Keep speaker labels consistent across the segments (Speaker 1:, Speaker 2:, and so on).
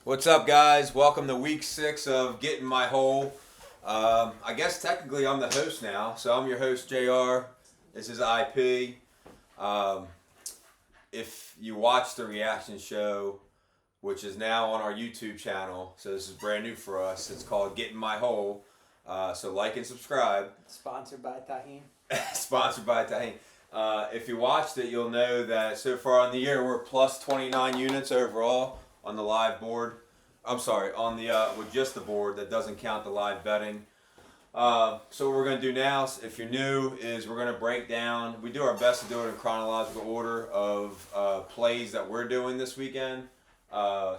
Speaker 1: What's up, guys? Welcome to week 6 of Getting My Hole. I guess technically I'm the host now, so I'm your host, JR. This is IP. Um, if you watch the reaction show, which is now on our YouTube channel, so this is brand new for us, it's called Getting My Hole. So like and subscribe.
Speaker 2: Sponsored by Tahin.
Speaker 1: Sponsored by Tahini. If you watched it, you'll know that so far on the year we're plus 29 units overall on the live board. I'm sorry, on the with just the board that doesn't count the live betting. So what we're gonna do now, if you're new, is we're gonna break down. We do our best to do it in chronological order of plays that we're doing this weekend.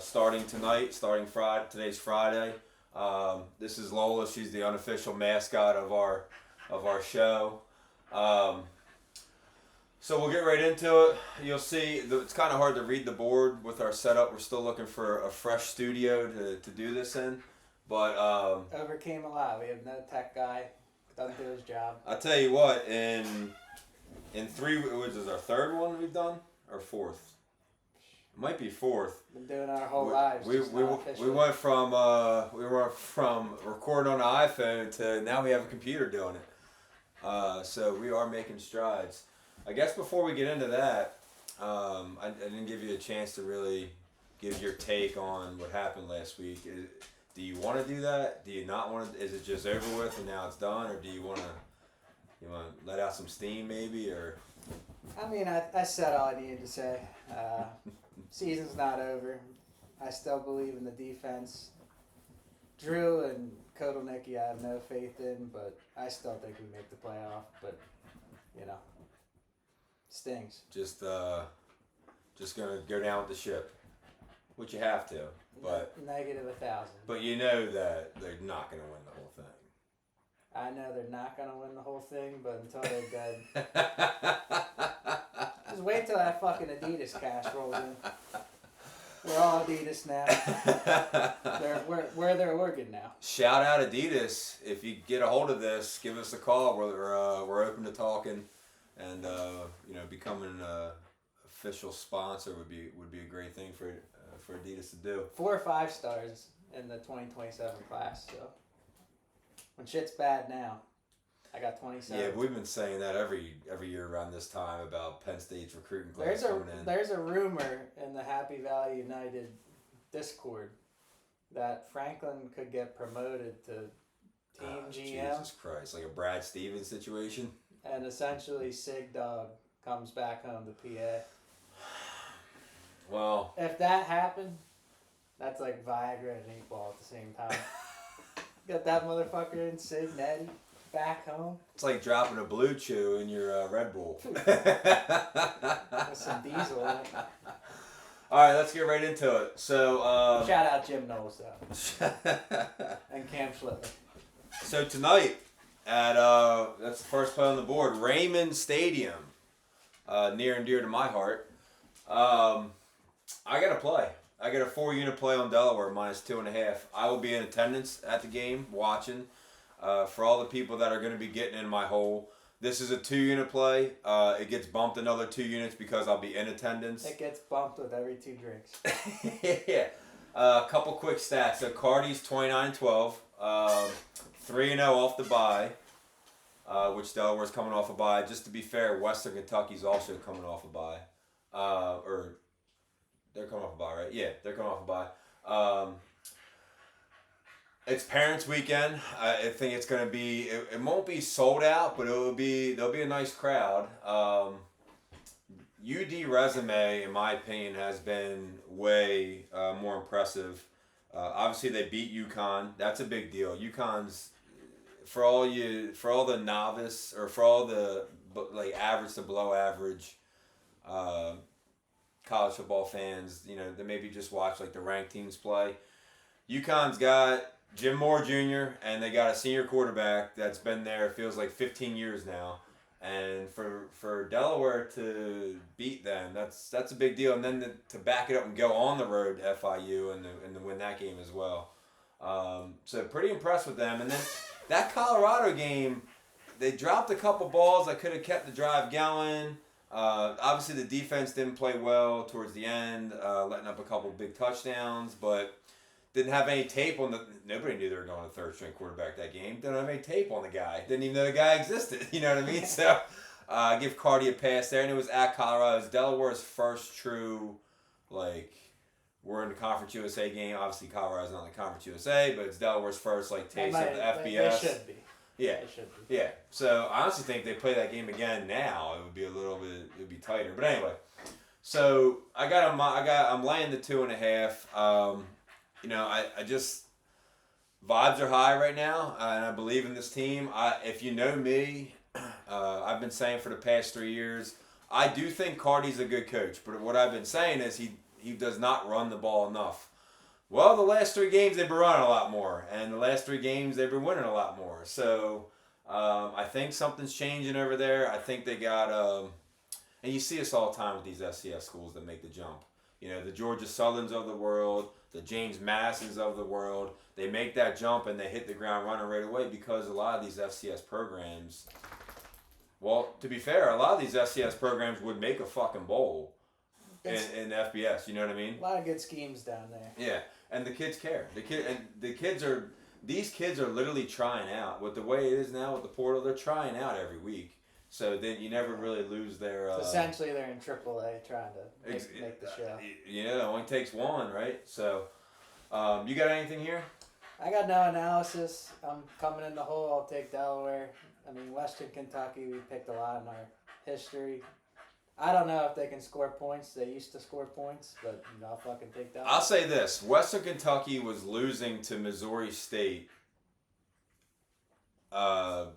Speaker 1: Starting tonight, starting Friday. Today's Friday. This is Lola. She's the unofficial mascot of our show. So we'll get right into it. You'll see it's kind of hard to read the board with our setup. We're still looking for a fresh studio to do this in. But
Speaker 2: Overcame a lot. We have no tech guy. Doesn't do his job.
Speaker 1: I'll tell you what, in three, which is our third one we've done, or fourth? It might be fourth.
Speaker 2: Been doing our whole lives.
Speaker 1: We went from recording on an iPhone to now we have a computer doing it. So we are making strides. I guess before we get into that, I didn't give you a chance to really give your take on what happened last week. Do you want to do that? Do you not want to? Is it just over with and now it's done, or do you want to let out some steam maybe, or?
Speaker 2: I mean, I said all I needed to say. Season's not over. I still believe in the defense. Drew and Kotelnicki I have no faith in, but I still think we make the playoff. But, stings.
Speaker 1: Just gonna go down with the ship, which you have to, but
Speaker 2: Negative 1,000.
Speaker 1: But you know that they're not gonna win the whole thing.
Speaker 2: I know they're not gonna win the whole thing, but until they're dead, just wait till that fucking Adidas cash rolls in. We're all Adidas now. We're their organ now.
Speaker 1: Shout out Adidas! If you get a hold of this, give us a call. We're open to talking, and becoming an official sponsor would be a great thing for Adidas to do.
Speaker 2: 4 or 5 stars in the 2027 class. So when shit's bad now, I got 27.
Speaker 1: Yeah, we've been saying that every year around this time about Penn State's recruiting class coming in.
Speaker 2: There's a rumor in the Happy Valley United Discord that Franklin could get promoted to team GM.
Speaker 1: Jesus Christ, like a Brad Stevens situation.
Speaker 2: And essentially Sig Dog comes back home to PA.
Speaker 1: Well,
Speaker 2: if that happened, that's like Viagra and 8 Ball at the same time. Got that motherfucker in Sig Nettie back home.
Speaker 1: It's like dropping a Blue Chew in your Red Bull.
Speaker 2: With some diesel in it.
Speaker 1: All right, let's get right into it. So
Speaker 2: shout out Jim Knowles though. And Cam Schlitler.
Speaker 1: So tonight at that's the first play on the board, Raymond Stadium, near and dear to my heart. I got a play. I got a 4-unit play on Delaware minus 2.5. I will be in attendance at the game, watching. For all the people that are going to be getting in my hole, this is a 2-unit play. It gets bumped another 2 units because I'll be in attendance.
Speaker 2: It gets bumped with every 2 drinks.
Speaker 1: Yeah. A couple quick stats. So Cardi's 29-12, 3-0 off the bye, which Delaware's coming off a bye. Just to be fair, Western Kentucky's also coming off a bye. Or they're coming off a bye, right? Yeah, they're coming off a bye. It's Parents' Weekend. I think it's gonna be. It won't be sold out, but there'll be a nice crowd. UD resume, in my opinion, has been way more impressive. Obviously, they beat UConn. That's a big deal. UConn's for all the novice or for all the average to below average college football fans, they maybe just watch the ranked teams play. UConn's got Jim Moore Jr. and they got a senior quarterback that's been there, it feels like 15 years now. And for Delaware to beat them, that's a big deal. And then to back it up and go on the road to FIU and to win that game as well. So pretty impressed with them. And then that Colorado game, they dropped a couple balls that could have kept the drive going. Obviously, the defense didn't play well towards the end, letting up a couple big touchdowns. But Didn't have any tape on the. Nobody knew they were going to third string quarterback that game. Didn't have any tape on the guy. Didn't even know the guy existed. You know what I mean? So, give Cardi a pass there, and it was at Colorado. It was Delaware's first true, like, we're in the Conference USA game. Obviously, Colorado's not in the Conference USA, but it's Delaware's first like taste of the FBS.
Speaker 2: They should be.
Speaker 1: Yeah,
Speaker 2: They should be.
Speaker 1: yeah. So I honestly think they play that game again now, it would be a little bit, it would be tighter. But anyway, so I'm laying the 2.5. You know, I just vibes are high right now, and I believe in this team. If you know me, I've been saying for the past 3 years, I do think Cardi's a good coach. But what I've been saying is he does not run the ball enough. Well, the last 3 games they've been running a lot more, and the last 3 games they've been winning a lot more. So I think something's changing over there. I think they got, and you see this all the time with these FCS schools that make the jump. You know, the Georgia Southerns of the world, the James Madisons of the world, they make that jump and they hit the ground running right away because a lot of these FCS programs, well, to be fair, a lot of these FCS programs would make a fucking bowl in FBS. You know what I mean?
Speaker 2: A lot of good schemes down there.
Speaker 1: Yeah, and the kids care. These kids are literally trying out. With the way it is now with the portal, they're trying out every week. So then you never really lose their.
Speaker 2: So essentially, they're in AAA trying to make the show.
Speaker 1: Yeah, it only takes one, right? So, you got anything here?
Speaker 2: I got no analysis. I'm coming in the hole. I'll take Delaware. I mean, Western Kentucky, we picked a lot in our history. I don't know if they can score points. They used to score points, but I'll fucking take Delaware.
Speaker 1: I'll say this. Western Kentucky was losing to Missouri State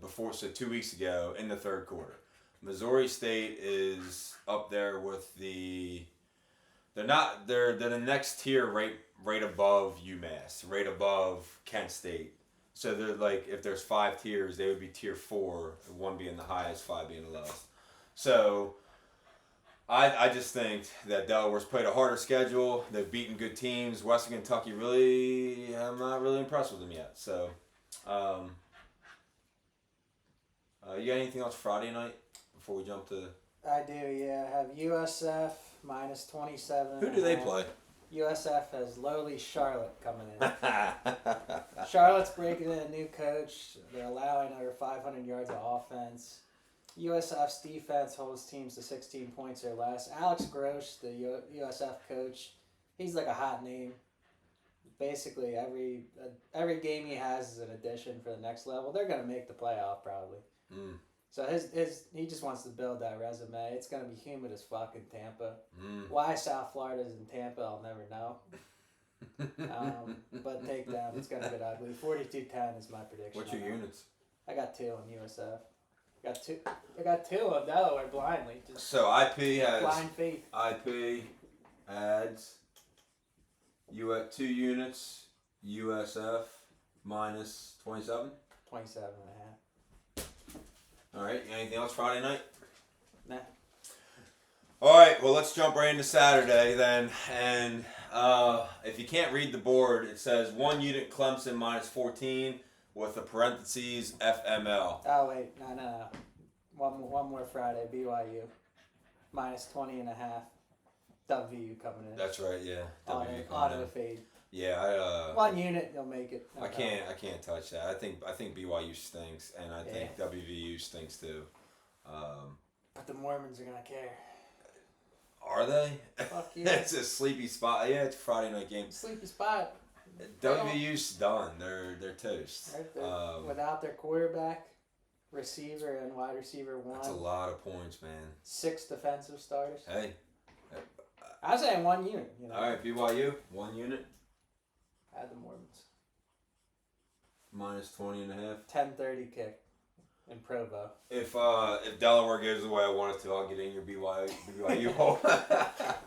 Speaker 1: before, so 2 weeks ago in the third quarter. Missouri State is up there with they're the next tier right above UMass, right above Kent State. So they're like, if there's 5 tiers, they would be tier 4, 1 being the highest, 5 being the lowest. So I just think that Delaware's played a harder schedule. They've beaten good teams. Western Kentucky I'm not really impressed with them yet. So, you got anything else Friday night before we jump to?
Speaker 2: I do, yeah. I have USF minus 27.
Speaker 1: Who do they play?
Speaker 2: USF has lowly Charlotte coming in. Charlotte's breaking in a new coach. They're allowing over 500 yards of offense. USF's defense holds teams to 16 points or less. Alex Gross, the USF coach, he's like a hot name. Basically, every game he has is an addition for the next level. They're gonna make the playoff probably.
Speaker 1: Mm.
Speaker 2: So he just wants to build that resume. It's gonna be humid as fuck in Tampa.
Speaker 1: Mm.
Speaker 2: Why South Florida's in Tampa, I'll never know. But take them. It's gonna get ugly. 42-10 is my prediction.
Speaker 1: What's your units?
Speaker 2: I got 2 on USF. I got 2 on Delaware blindly. Just
Speaker 1: So IP has
Speaker 2: blind faith.
Speaker 1: IP adds 2 units. USF minus 27.
Speaker 2: 27 and a half.
Speaker 1: All right. Anything else Friday night?
Speaker 2: Nah.
Speaker 1: All right. Well, let's jump right into Saturday then. And if you can't read the board, it says 1 unit Clemson minus 14 with the parentheses FML.
Speaker 2: Oh wait, no. One more Friday. BYU minus 20 and a half. WVU coming in.
Speaker 1: That's right. Yeah. WVU
Speaker 2: Auto
Speaker 1: coming in.
Speaker 2: fade.
Speaker 1: Yeah.
Speaker 2: 1 unit, you'll make it. No
Speaker 1: I can't touch that. I think BYU stinks, and I think WVU stinks too.
Speaker 2: But the Mormons are gonna care.
Speaker 1: Are they?
Speaker 2: Fuck yeah.
Speaker 1: It's a sleepy spot. Yeah, it's a Friday night game.
Speaker 2: Sleepy spot.
Speaker 1: WVU's done. They're toast.
Speaker 2: Right, without their quarterback, receiver, and wide receiver 1.
Speaker 1: That's a lot of points, man.
Speaker 2: 6 defensive starters.
Speaker 1: Hey.
Speaker 2: I was saying 1 unit.
Speaker 1: All right, BYU 1 unit.
Speaker 2: Add the Mormons.
Speaker 1: Minus 20 and a half.
Speaker 2: 10:30 kick in Provo.
Speaker 1: If Delaware goes the way I want it to, I'll get in your BYU hole.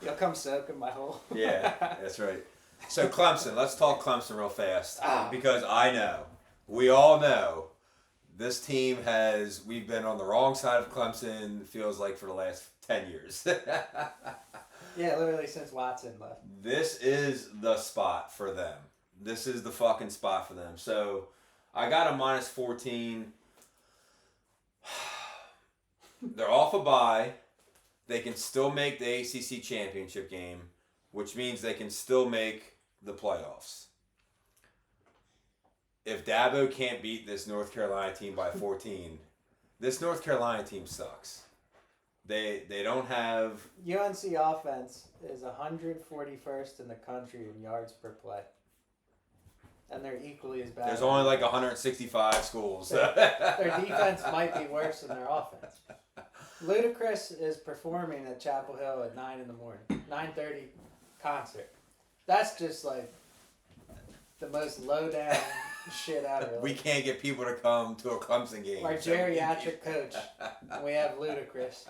Speaker 2: You'll come soak in my hole.
Speaker 1: Yeah, that's right. So Clemson, let's talk Clemson real fast because we all know, this team we've been on the wrong side of Clemson. It feels like for the last 10 years.
Speaker 2: Yeah, literally since Watson left.
Speaker 1: This is the spot for them. This is the fucking spot for them. So I got a minus 14. They're off a bye. They can still make the ACC championship game, which means they can still make the playoffs. if Dabo can't beat this North Carolina team by 14, this North Carolina team sucks. They don't have.
Speaker 2: UNC offense is 141st in the country in yards per play. And they're equally as bad.
Speaker 1: There's only like 165 schools.
Speaker 2: Their defense might be worse than their offense. Ludacris is performing at Chapel Hill at 9 in the morning. 9:30 concert. That's just like the most low down shit ever.
Speaker 1: We can't get people to come to a Clemson game.
Speaker 2: Our geriatric coach. We have Ludacris.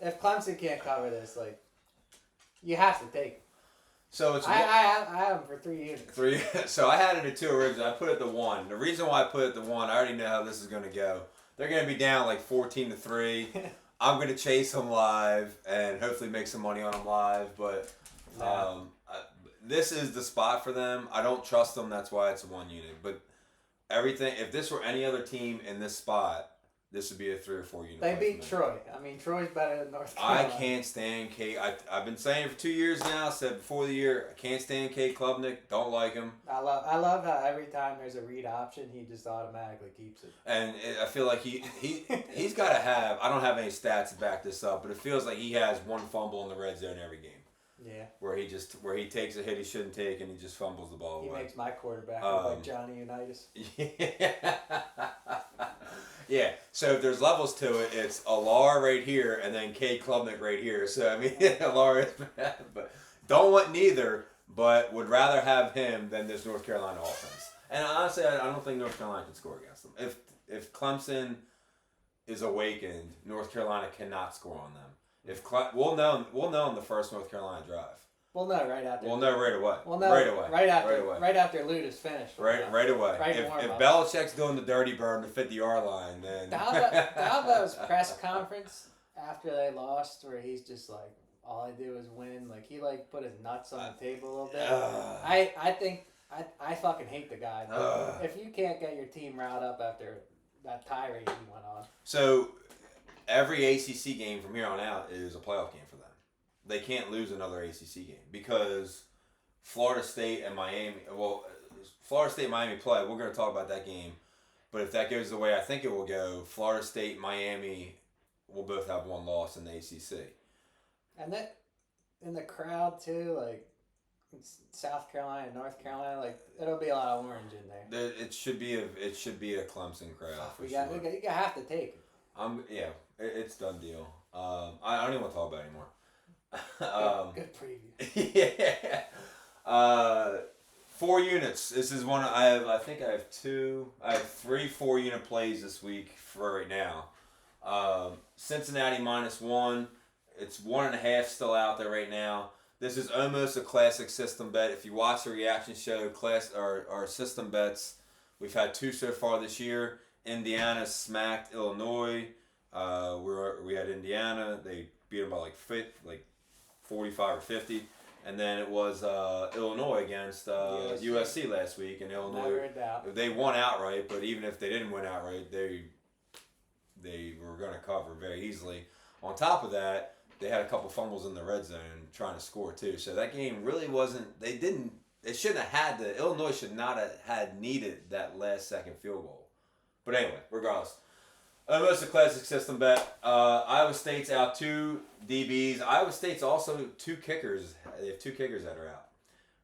Speaker 2: If Clemson can't cover this, like, you have to take it.
Speaker 1: So it's
Speaker 2: I have them for 3 units.
Speaker 1: 3. So I had it at 2 originally. I put it to 1. The reason why I put it to 1, I already know how this is going to go. They're going to be down like 14-3. I'm going to chase them live and hopefully make some money on them live. But this is the spot for them. I don't trust them. That's why it's a 1 unit. But everything, if this were any other team in this spot, this would be a 3 or 4 unit.
Speaker 2: They beat Troy. I mean, Troy's better than North Carolina.
Speaker 1: I can't stand Kate. I've been saying it for 2 years now. Said before the year, I can't stand Kate Klubnik. Don't like him.
Speaker 2: I love how every time there's a read option, he just automatically keeps it.
Speaker 1: And I feel like he's got to have. I don't have any stats to back this up, but it feels like he has 1 fumble in the red zone every game.
Speaker 2: Yeah.
Speaker 1: Where he takes a hit he shouldn't take and he just fumbles the ball
Speaker 2: He
Speaker 1: away.
Speaker 2: makes my quarterback look like Johnny Unitas.
Speaker 1: Yeah. So if there's levels to it, it's Alar right here and then Cade Klubnik right here. So I mean, Alar is bad, but don't want neither. But would rather have him than this North Carolina offense. And honestly, I don't think North Carolina can score against them. If Clemson is awakened, North Carolina cannot score on them. We'll know on the first North Carolina drive.
Speaker 2: We'll know right after.
Speaker 1: We'll know right away.
Speaker 2: We'll know
Speaker 1: right away.
Speaker 2: Right after Lute is finished.
Speaker 1: Right away.
Speaker 2: Right
Speaker 1: If
Speaker 2: warm-up.
Speaker 1: Belichick's doing the dirty bird to 50-yard line, then
Speaker 2: Dalbo's press conference after they lost, where he's just like, all I do is win. Like, he like put his nuts on the table a little bit. I think I fucking hate the guy. If you can't get your team riled up after that tirade he went on.
Speaker 1: So every ACC game from here on out is a playoff game for them. They can't lose another ACC game because Florida State and Miami. Well, Florida State and Miami play. We're going to talk about that game, but if that goes the way I think it will go, Florida State and Miami will both have 1 loss in the ACC.
Speaker 2: And that in the crowd too, like South Carolina, North Carolina, like it'll be a lot of orange in there.
Speaker 1: It should be a Clemson crowd for sure.
Speaker 2: You have to take it.
Speaker 1: It's done deal. I don't even want to talk about it anymore.
Speaker 2: Good preview.
Speaker 1: Yeah. 4 units. This is one I have. I think I have 2. I have 3 4-unit plays this week for right now. Cincinnati -1. It's 1.5 still out there right now. This is almost a classic system bet. If you watch the reaction show, our system bets, we've had 2 so far this year. Indiana smacked Illinois. We had Indiana. They beat them by like 45 or 50. And then it was Illinois against USC last week. And Illinois, they won outright. But even if they didn't win outright, they were going to cover very easily. On top of that, they had a couple fumbles in the red zone trying to score too. So that game really wasn't. They shouldn't have had the. Illinois should not have had needed that last second field goal. But anyway, regardless. Almost a classic system bet. Iowa State's out 2 DBs. Iowa State's also 2 kickers. They have 2 kickers that are out,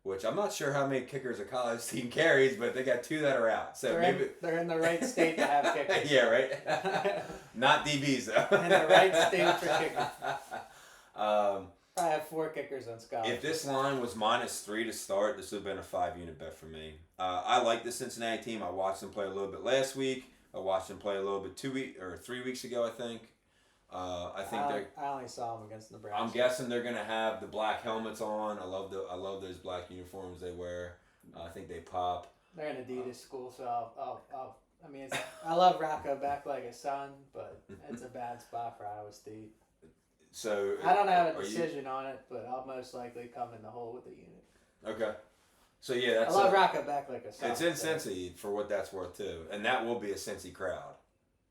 Speaker 1: which I'm not sure how many kickers a college team carries, but they got 2 that are out. So
Speaker 2: they're in the right state to have kickers.
Speaker 1: Yeah, right. Not DBs though.
Speaker 2: In the right state for kickers. I have 4 kickers on scholarship.
Speaker 1: If this line was -3 to start, this would have been a 5-unit bet for me. I like the Cincinnati team. I watched them play a little bit last week. I watched them play a little bit 3 weeks ago, I think. I
Speaker 2: only saw them against Nebraska.
Speaker 1: I'm guessing they're gonna have the black helmets on. I love those black uniforms they wear. I think they pop.
Speaker 2: They're an Adidas school, so I love Rocco back like a son, but it's a bad spot for Iowa State.
Speaker 1: So
Speaker 2: I don't have a decision on it, but I'll most likely come in the hole with the unit.
Speaker 1: Okay. So yeah, that's.
Speaker 2: I love Rocco back like a son.
Speaker 1: It's in Cincy for what that's worth too, and that will be a Cincy crowd.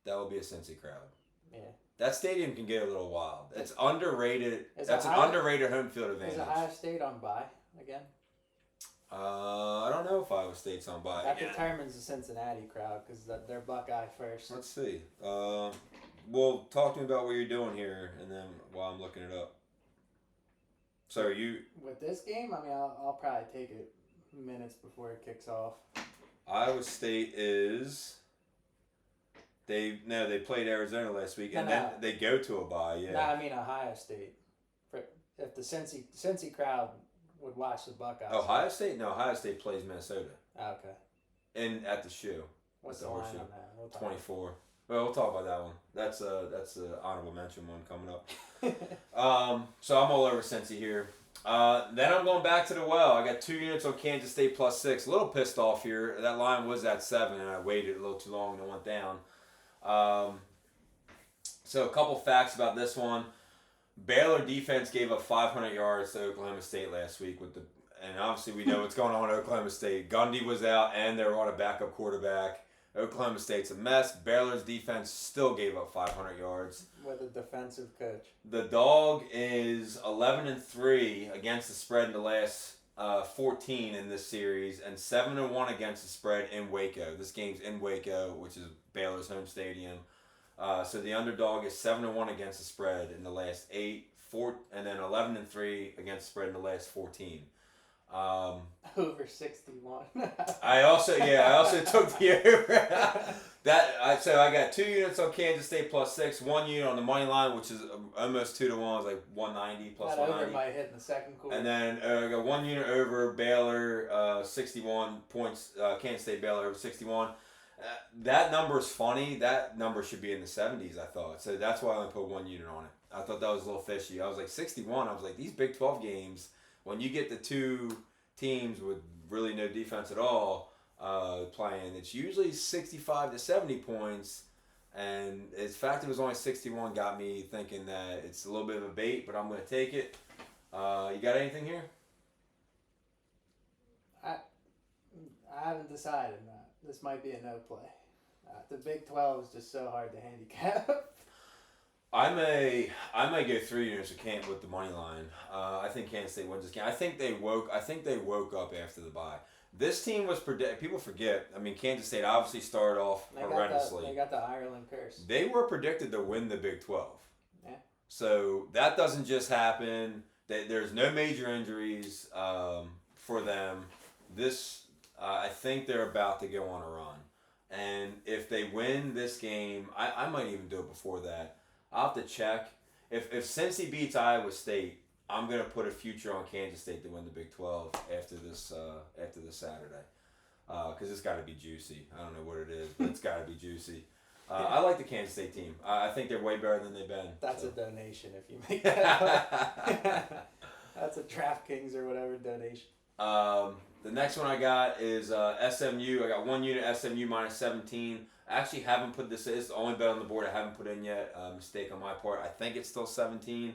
Speaker 1: Yeah. That stadium can get a little wild. It's underrated. That's an underrated home field advantage.
Speaker 2: Is Ohio State on bye again?
Speaker 1: I don't know if Iowa State's on bye
Speaker 2: That
Speaker 1: again.
Speaker 2: determines the Cincinnati crowd because they're Buckeye first.
Speaker 1: Let's see. Well, talk to me about what you're doing here, and then while I'm looking it up. So you
Speaker 2: With this game, I mean, I'll probably take it minutes before it kicks off.
Speaker 1: Iowa State is. They played Arizona last week, and then they go to a bye. Yeah.
Speaker 2: No, I mean Ohio State. If the Cincy crowd would watch the Buckeyes.
Speaker 1: Ohio State? No, Ohio State plays Minnesota.
Speaker 2: Okay.
Speaker 1: In at the shoe.
Speaker 2: What's
Speaker 1: at
Speaker 2: the line
Speaker 1: Horseshoe.
Speaker 2: on that? We'll talk.
Speaker 1: 24. Well, we'll talk about that one. That's a honorable mention one coming up. So I'm all over Cincy here. Then I'm going back to the well. I got 2 units on Kansas State +6. A little pissed off here. That line was at 7, and I waited a little too long and it went down. So a couple facts about this one. Baylor defense gave up 500 yards to Oklahoma State last week and obviously we know what's going on at Oklahoma State. Gundy was out and they were on a backup quarterback. Oklahoma State's a mess. Baylor's defense still gave up 500 yards.
Speaker 2: With a defensive coach.
Speaker 1: The dog is 11-3 against the spread in the last 14 in this series, and 7-1 against the spread in Waco. This game's in Waco, which is Baylor's home stadium. So the underdog is 7-1 against the spread in the last 8, and then 11-3 against the spread in the last 14.
Speaker 2: Over 61.
Speaker 1: I also took the over. So I got 2 units on Kansas State +6, 1 unit on the money line, which is almost 2 to 1, it's like 190 plus
Speaker 2: that
Speaker 1: 190.
Speaker 2: over might hit in the second quarter.
Speaker 1: And then I got 1 unit over Baylor, 61 points. Kansas State Baylor over 61. That number's funny. That number should be in the 70s, I thought. So that's why I only put 1 unit on it. I thought that was a little fishy. I was like 61. I was like, these Big 12 games, when you get the 2 teams with really no defense at all playing, it's usually 65 to 70 points. And the fact it was only 61 got me thinking that it's a little bit of a bait, but I'm going to take it. You got anything here?
Speaker 2: I haven't decided. This might be a no play. The Big 12 is just so hard to handicap.
Speaker 1: I may go 3 units with the money line. I think Kansas State wins this game. I think they woke up after the bye. This team was people forget. I mean, Kansas State obviously started off horrendously.
Speaker 2: They got the Ireland curse.
Speaker 1: They were predicted to win the Big 12.
Speaker 2: Yeah.
Speaker 1: So that doesn't just happen. There's no major injuries for them. I think they're about to go on a run. And if they win this game, I might even do it before that. I'll have to check. If Cincy beats Iowa State, I'm going to put a future on Kansas State to win the Big 12 after this Saturday. Because it's got to be juicy. I don't know what it is, but it's got to be juicy. I like the Kansas State team. I think they're way better than they've been.
Speaker 2: That's a donation if you make that. That's a DraftKings or whatever donation.
Speaker 1: The next one I got is SMU. I got 1 unit SMU -17. I actually haven't put this in. It's the only bet on the board I haven't put in yet. Mistake on my part. I think it's still 17.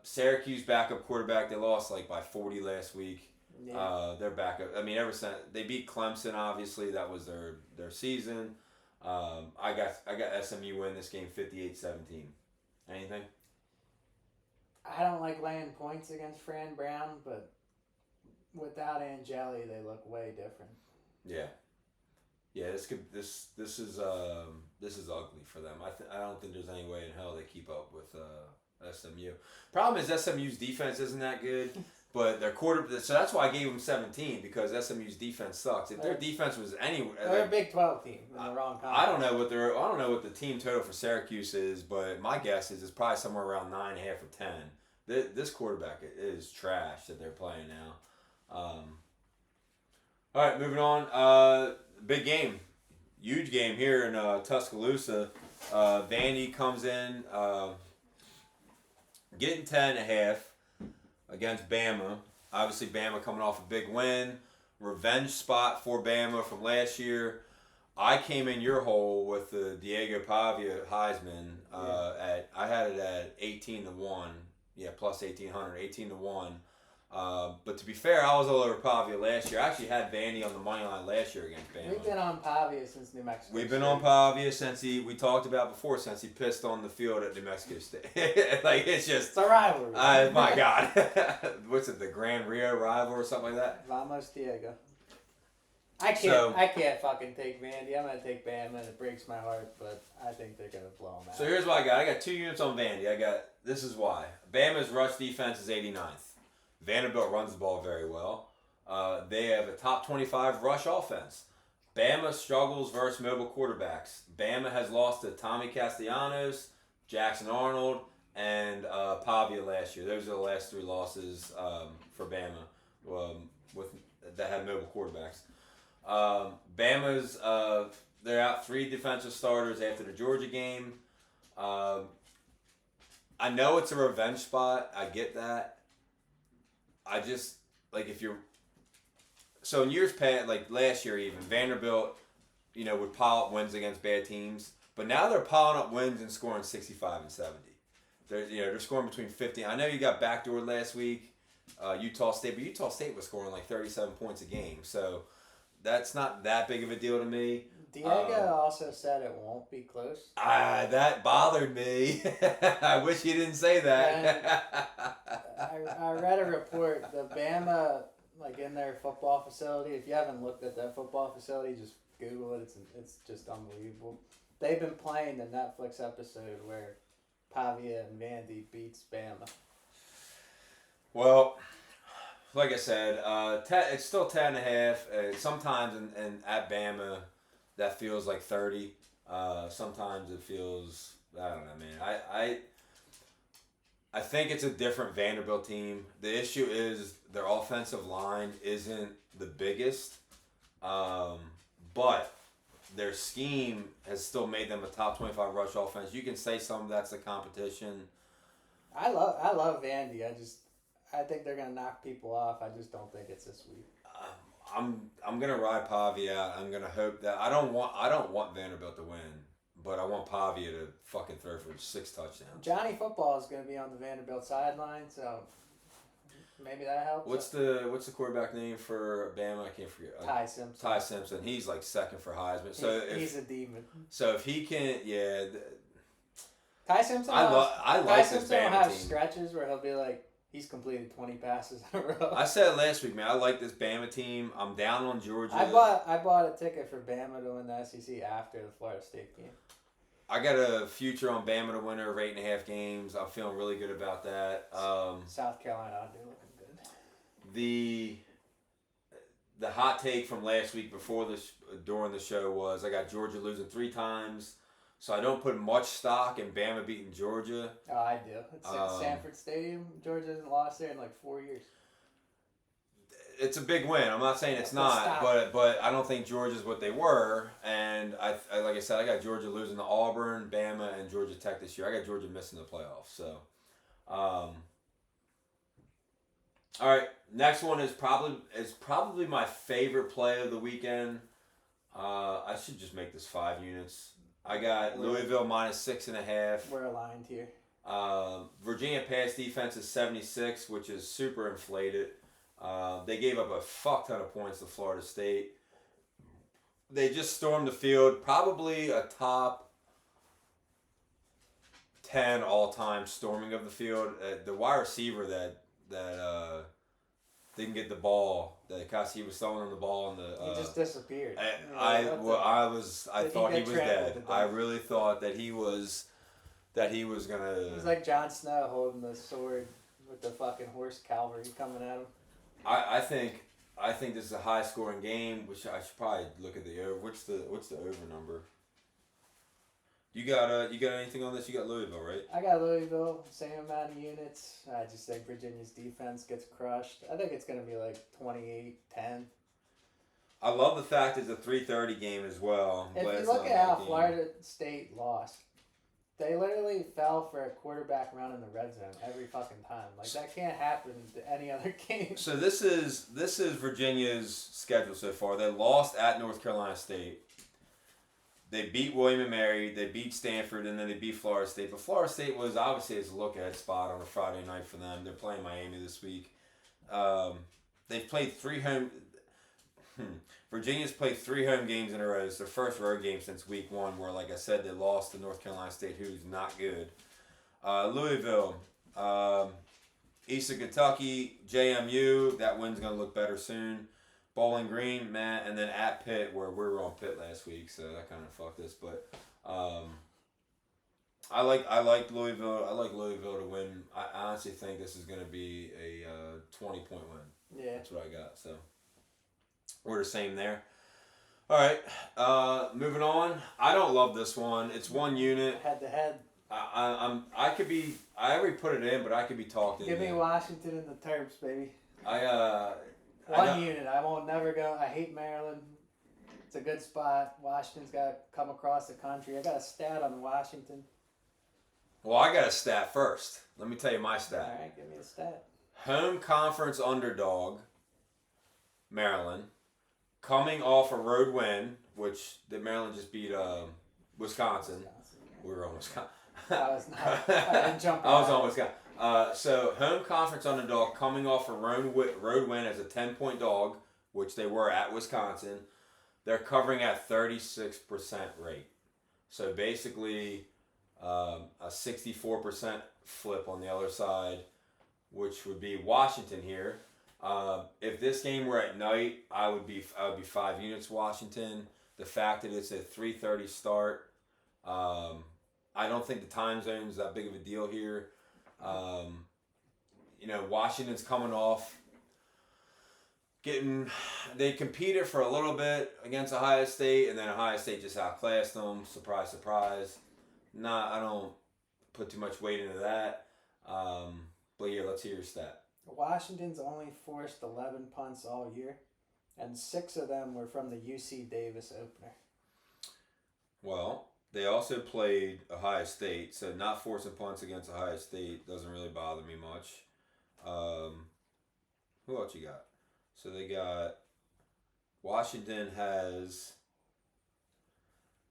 Speaker 1: Syracuse backup quarterback. They lost like by 40 last week. Yeah. Their backup. I mean, ever since they beat Clemson, obviously that was their season. I got SMU win this game 58-17. Anything?
Speaker 2: I don't like laying points against Fran Brown, but without Angeli, they look way different.
Speaker 1: Yeah. Yeah, this is ugly for them. I don't think there's any way in hell they keep up with SMU. Problem is SMU's defense isn't that good, but their so that's why I gave them 17 because SMU's defense sucks. If their defense was
Speaker 2: they're a Big 12 team in the wrong conference.
Speaker 1: I don't know what the team total for Syracuse is, but my guess is it's probably somewhere around 9.5 or 10. This quarterback is trash that they're playing now. All right, moving on. Big game, huge game here in Tuscaloosa. Vandy comes in, getting 10.5 against Bama. Obviously, Bama coming off a big win, revenge spot for Bama from last year. I came in your hole with the Diego Pavia Heisman. I had it at 18-1. Yeah, plus 1800, 18-1. But to be fair, I was all over Pavia last year. I actually had Vandy on the money line last year against Bama.
Speaker 2: We've been on Pavia since New Mexico.
Speaker 1: We've been
Speaker 2: State.
Speaker 1: on Pavia since we talked about before, since he pissed on the field at New Mexico State. Like, it's just,
Speaker 2: It's a rivalry.
Speaker 1: my God. What's it, the Gran Rio rival or something like that?
Speaker 2: Vamos Diego. I can't fucking take Vandy. I'm gonna take Bama, and it breaks my heart, but I think they're gonna blow them out.
Speaker 1: So here's what I got. I got 2 units on Vandy. This is why. Bama's rush defense is 89th. Vanderbilt runs the ball very well. They have a top 25 rush offense. Bama struggles versus mobile quarterbacks. Bama has lost to Tommy Castellanos, Jackson Arnold, and Pavia last year. Those are the last 3 losses for Bama that have mobile quarterbacks. Bama's they're out 3 defensive starters after the Georgia game. I know it's a revenge spot. I get that. I just, like, so in years past, like last year even, Vanderbilt, would pile up wins against bad teams. But now they're piling up wins and scoring 65 and 70. They're scoring between 50. I know you got backdoored last week, Utah State, but Utah State was scoring like 37 points a game. So that's not that big of a deal to me.
Speaker 2: Diego also said it won't be close.
Speaker 1: That bothered me. I wish he didn't say that.
Speaker 2: I read a report. The Bama, like in their football facility. If you haven't looked at that football facility, just Google it. It's just unbelievable. They've been playing the Netflix episode where Pavia and Vandy beats Bama.
Speaker 1: Well, like I said, it's still 10.5. Sometimes in at Bama, that feels like 30. Sometimes it feels, I don't know, man. I think it's a different Vanderbilt team. The issue is their offensive line isn't the biggest, but their scheme has still made them a top 25 rush offense. You can say some of that's the competition.
Speaker 2: I love Vandy. I think they're gonna knock people off. I just don't think it's this week.
Speaker 1: I'm gonna ride Pavia out. I'm gonna hope that I don't want Vanderbilt to win, but I want Pavia to fucking throw for 6 touchdowns.
Speaker 2: Johnny Football is gonna be on the Vanderbilt sideline, so maybe that helps.
Speaker 1: What's the quarterback name for Bama? I can't forget.
Speaker 2: Ty Simpson.
Speaker 1: Ty Simpson. He's like second for Heisman. So
Speaker 2: he's a demon.
Speaker 1: So if he can, yeah.
Speaker 2: Ty Simpson.
Speaker 1: I like this
Speaker 2: Simpson will
Speaker 1: Bama
Speaker 2: have
Speaker 1: team.
Speaker 2: stretches where he'll be like, he's completed 20 passes in a row.
Speaker 1: I said it last week, man. I like this Bama team. I'm down on Georgia.
Speaker 2: I bought a ticket for Bama to win the SEC after the Florida State game.
Speaker 1: I got a future on Bama to win over 8.5 games. I'm feeling really good about that.
Speaker 2: South Carolina, they're looking good.
Speaker 1: The hot take from last week during the show was I got Georgia losing 3 times. So I don't put much stock in Bama beating Georgia.
Speaker 2: Oh, I do. It's at Sanford Stadium. Georgia hasn't lost there in like 4 years.
Speaker 1: It's a big win. I'm not saying it's not, but I don't think Georgia's what they were. And I like I said, I got Georgia losing to Auburn, Bama, and Georgia Tech this year. I got Georgia missing the playoffs. So, all right, next one is probably my favorite play of the weekend. I should just make this 5 units. I got Louisville minus 6.5.
Speaker 2: We're aligned here.
Speaker 1: Virginia pass defense is 76, which is super inflated. They gave up a fuck ton of points to Florida State. They just stormed the field. Probably a top 10 all-time storming of the field. The wide receiver that didn't get the ball, that he was throwing on the ball and
Speaker 2: he just disappeared.
Speaker 1: I thought he was dead. I really thought that he was gonna.
Speaker 2: He's like Jon Snow holding the sword with the fucking horse cavalry coming at him.
Speaker 1: I think this is a high scoring game, which I should probably look at the over. What's the over number? You got anything on this? You got Louisville, right?
Speaker 2: I got Louisville, same amount of units. I just think Virginia's defense gets crushed. I think it's going to be like 28-10.
Speaker 1: I love the fact it's a 3:30 game as well.
Speaker 2: If you look at how Florida State lost, they literally fell for a quarterback run in the red zone every fucking time. Like, that can't happen to any other game.
Speaker 1: So this is Virginia's schedule so far. They lost at North Carolina State. They beat William and Mary, they beat Stanford, and then they beat Florida State. But Florida State was obviously a look-ahead spot on a Friday night for them. They're playing Miami this week. They've played 3 home. Virginia's played 3 home games in a row. It's their first road game since week 1, where, like I said, they lost to North Carolina State, who's not good. Louisville, Eastern Kentucky, JMU. That win's gonna look better soon. Bowling Green, Matt, and then at Pitt, where we were on Pitt last week, so that kind of fucked us. But I like Louisville. I like Louisville to win. I honestly think this is gonna be a 20-point win.
Speaker 2: Yeah.
Speaker 1: That's what I got. So we're the same there. All right, moving on. I don't love this one. It's one unit.
Speaker 2: Head to head.
Speaker 1: I could be. I already put it in, but I could be talked into.
Speaker 2: Give me Washington and the Terps, baby.
Speaker 1: One
Speaker 2: unit. I won't never go. I hate Maryland. It's a good spot. Washington's got to come across the country. I got a stat on Washington.
Speaker 1: Well, I got a stat first. Let me tell you my stat.
Speaker 2: All right, give me a stat.
Speaker 1: Home conference underdog, Maryland, coming off a road win, which the Maryland just beat Wisconsin. We were on Wisconsin.
Speaker 2: I was not. I didn't jump.
Speaker 1: I was on Wisconsin. So home conference underdog coming off a road win as a 10-point dog, which they were at Wisconsin. They're covering at 36% rate. So basically a 64% flip on the other side, which would be Washington here. If this game were at night, I would be 5 units Washington. The fact that it's a 3:30 start, I don't think the time zone is that big of a deal here. Washington's coming off they competed for a little bit against Ohio State, and then Ohio State just outclassed them. Surprise, surprise. I don't put too much weight into that. But yeah, let's hear your stat.
Speaker 2: Washington's only forced 11 punts all year, and 6 of them were from the UC Davis opener.
Speaker 1: Well, they also played Ohio State, so not forcing punts against Ohio State doesn't really bother me much. Who else you got? So they got Washington has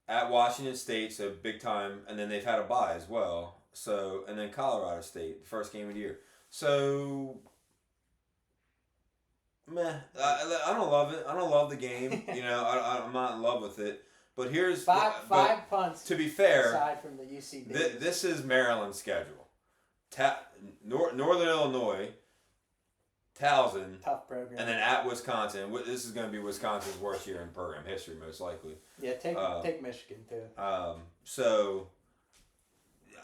Speaker 1: at Washington State, so big time, and then they've had a bye as well. So and then Colorado State, the first game of the year. So meh, I don't love it. I don't love the game. I'm not in love with it. But here's
Speaker 2: five punts.
Speaker 1: To be fair,
Speaker 2: aside from the UC Davis.
Speaker 1: This is Maryland's schedule. Northern Illinois, Towson,
Speaker 2: tough program,
Speaker 1: and then at Wisconsin. This is going to be Wisconsin's worst year in program history, most likely.
Speaker 2: Yeah, take Michigan too.
Speaker 1: So,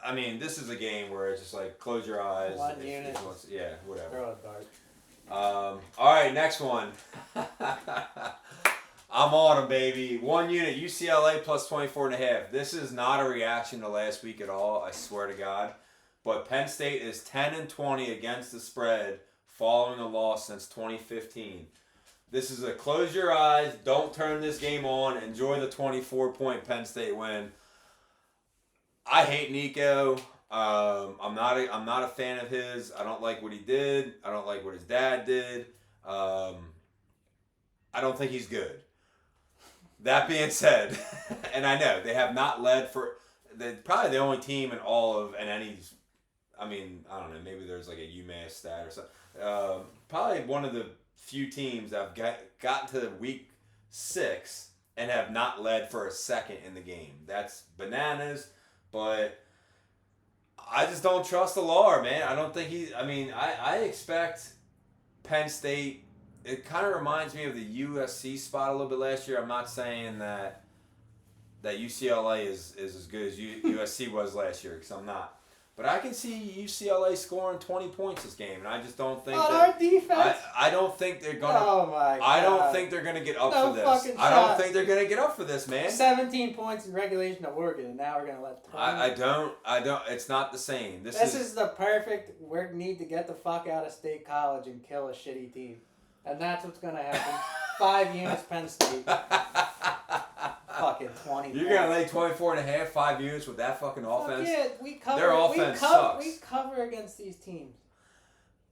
Speaker 1: I mean, this is a game where it's just like close your eyes.
Speaker 2: One unit.
Speaker 1: Yeah, whatever.
Speaker 2: Throw a dart.
Speaker 1: All right, next one. I'm on them, baby. 1 unit, UCLA plus 24.5. This is not a reaction to last week at all, I swear to God. But Penn State is 10-20 against the spread following a loss since 2015. This is a close your eyes, don't turn this game on, enjoy the 24-point Penn State win. I hate Nico. I'm not a fan of his. I don't like what he did. I don't like what his dad did. I don't think he's good. That being said, and I know they have not led they're probably the only team in all of, and any, I mean, I don't know, maybe there's like a UMass stat or something. Probably one of the few teams that have gotten to week 6 and have not led for a second in the game. That's bananas, but I just don't trust the Lar, man. I don't think I expect Penn State. It kind of reminds me of the USC spot a little bit last year. I'm not saying that UCLA is as good as USC was last year, because I'm not. But I can see UCLA scoring 20 points this game, and I just don't think
Speaker 2: our defense.
Speaker 1: I don't think they're gonna.
Speaker 2: Oh my God.
Speaker 1: I don't think they're gonna get up
Speaker 2: No
Speaker 1: for this.
Speaker 2: fucking
Speaker 1: I don't
Speaker 2: shot.
Speaker 1: think they're gonna get up for this, man.
Speaker 2: 17 points in regulation to Oregon, and now we're gonna let 20.
Speaker 1: I don't. It's not the same.
Speaker 2: This is the perfect. We need to get the fuck out of State College and kill a shitty team, and that's what's gonna happen. 5 units, Penn State. Fucking 20.
Speaker 1: You're gonna lay 24.5, 5 units with that fucking offense.
Speaker 2: Yeah, we cover.
Speaker 1: Their offense sucks.
Speaker 2: We cover against these teams,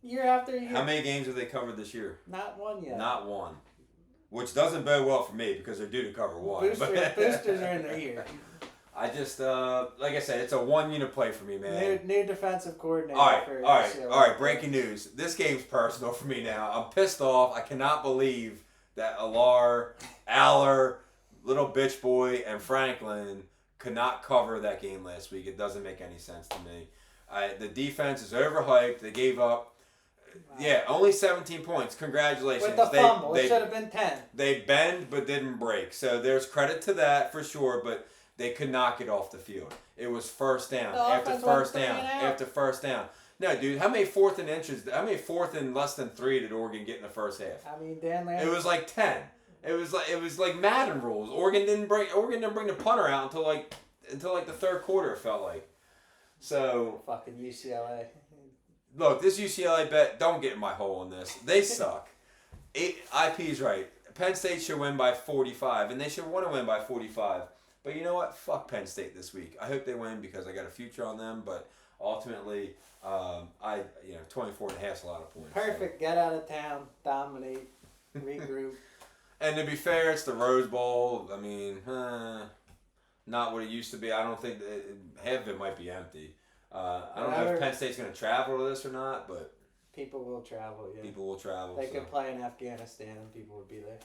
Speaker 2: year after year.
Speaker 1: How many games have they covered this year?
Speaker 2: Not one yet.
Speaker 1: Not one. Which doesn't bode well for me because they're due to cover one.
Speaker 2: Boosters are in their ear.
Speaker 1: I just like I said, it's a 1 unit play for me, man.
Speaker 2: New defensive coordinator.
Speaker 1: All right,
Speaker 2: for
Speaker 1: all right,
Speaker 2: UCLA.
Speaker 1: all right. Breaking news. This game's personal for me now. I'm pissed off. I cannot believe that Aller, little bitch boy, and Franklin could not cover that game last week. It doesn't make any sense to me. The defense is overhyped. They gave up. Yeah, only 17 points. Congratulations.
Speaker 2: With the fumble, it should have been 10.
Speaker 1: They bend but didn't break. So there's credit to that for sure, but they could not get off the field. It was first down after first down after first down. No, dude, how many fourth and less than 3 did Oregon get in the first half?
Speaker 2: I mean, Dan Lanning.
Speaker 1: It was like 10. It was like Madden rules. Oregon didn't bring the punter out until like the third quarter, it felt like. So
Speaker 2: fucking UCLA.
Speaker 1: Look, this UCLA bet, don't get in my hole on this. They suck. IP's right. Penn State should win by 45, and they should want to win by 45. But you know what? Fuck Penn State this week. I hope they win because I got a future on them, but ultimately, 24 and a half is a lot of points.
Speaker 2: Perfect. So. Get out of town, dominate, regroup.
Speaker 1: And to be fair, it's the Rose Bowl. I mean, not what it used to be. I don't think half of it might be empty. I don't know if Penn State's going to travel to this or not, but
Speaker 2: people will travel. Yeah,
Speaker 1: people will travel.
Speaker 2: They could play in Afghanistan, and people would be there.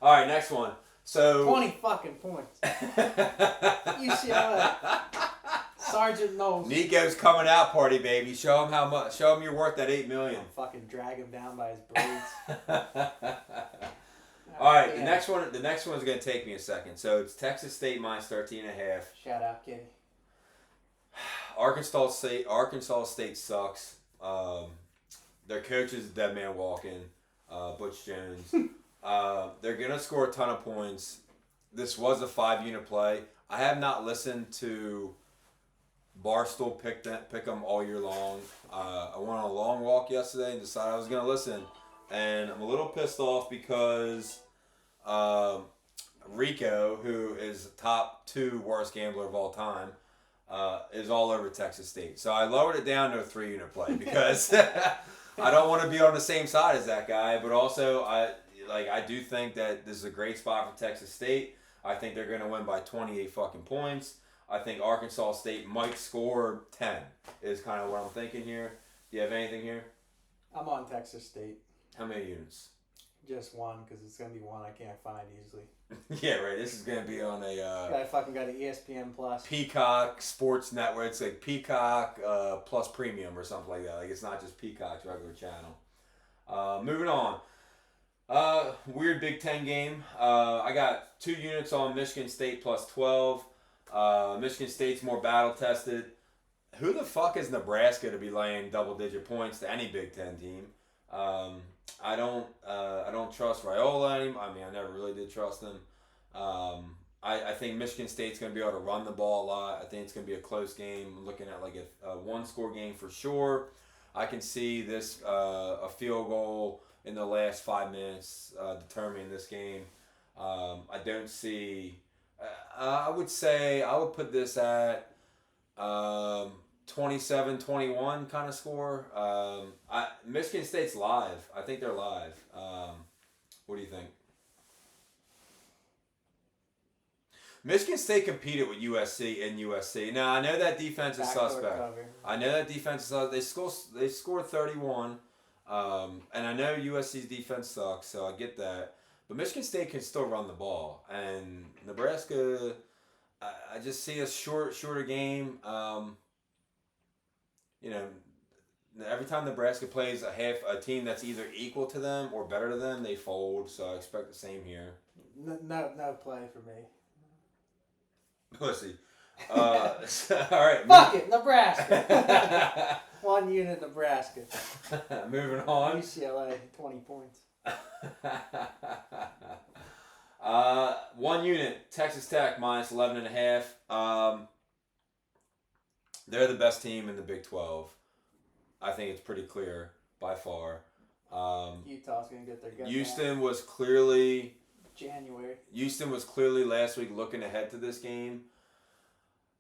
Speaker 1: All right, next one. So
Speaker 2: 20 fucking points. UCLA. Sergeant Knowles.
Speaker 1: Nico's coming out party, baby. Show him how much. Show him you're worth that $8 million.
Speaker 2: I'll fucking drag him down by his braids.
Speaker 1: All right, the next one is going to take me a second. So it's Texas State minus 13.5.
Speaker 2: Shout out, Kitty.
Speaker 1: Arkansas State sucks. Their coach is dead man walking. Butch Jones. They're gonna score a ton of points. This was a 5-unit play. I have not listened to Barstool pick them all year long. I went on a long walk yesterday and decided I was gonna listen, and I'm a little pissed off because Rico, who is top 2 worst gambler of all time, is all over Texas State. So I lowered it down to a 3-unit play because I don't want to be on the same side as that guy, but also I do think that this is a great spot for Texas State. I think they're going to win by 28 fucking points. I think Arkansas State might score 10 is kind of what I'm thinking here. Do you have anything here?
Speaker 2: I'm on Texas State.
Speaker 1: How many units?
Speaker 2: Just one, because it's going to be one I can't find easily.
Speaker 1: Yeah, right. This is going to be on a...
Speaker 2: I fucking got an ESPN Plus.
Speaker 1: Peacock Sports Network. It's like Peacock Plus Premium or something like that. Like, it's not just Peacock's regular channel. Moving on. Weird Big Ten game. I got 2 units on Michigan State plus 12. Michigan State's more battle tested. Who the fuck is Nebraska to be laying double-digit points to any Big Ten team? I don't trust Raiola anymore. I mean, I never really did trust him. I think Michigan State's going to be able to run the ball a lot. I think it's going to be a close game. I'm looking at like a 1-score game for sure. I can see this a field goal in the last 5 minutes determining this game. I don't see... I would put this at 27-21 kind of score. Michigan State's live. I think they're live. What do you think? Michigan State competed with USC in USC. Now, I know that defense is suspect. They scored 31. And I know USC's defense sucks, so I get that. But Michigan State can still run the ball. And Nebraska, I just see a shorter game. Every time Nebraska plays a team that's either equal to them or better to them, they fold. So I expect the same here.
Speaker 2: No play for me.
Speaker 1: Pussy. All right.
Speaker 2: Fuck it, Nebraska. 1 unit, Nebraska.
Speaker 1: Moving on.
Speaker 2: UCLA, 20 points.
Speaker 1: 1 unit, Texas Tech minus 11.5. They're the best team in the Big 12. I think it's pretty clear by far.
Speaker 2: Utah's gonna get their gut
Speaker 1: Houston was clearly
Speaker 2: January.
Speaker 1: Houston was clearly last week looking ahead to this game.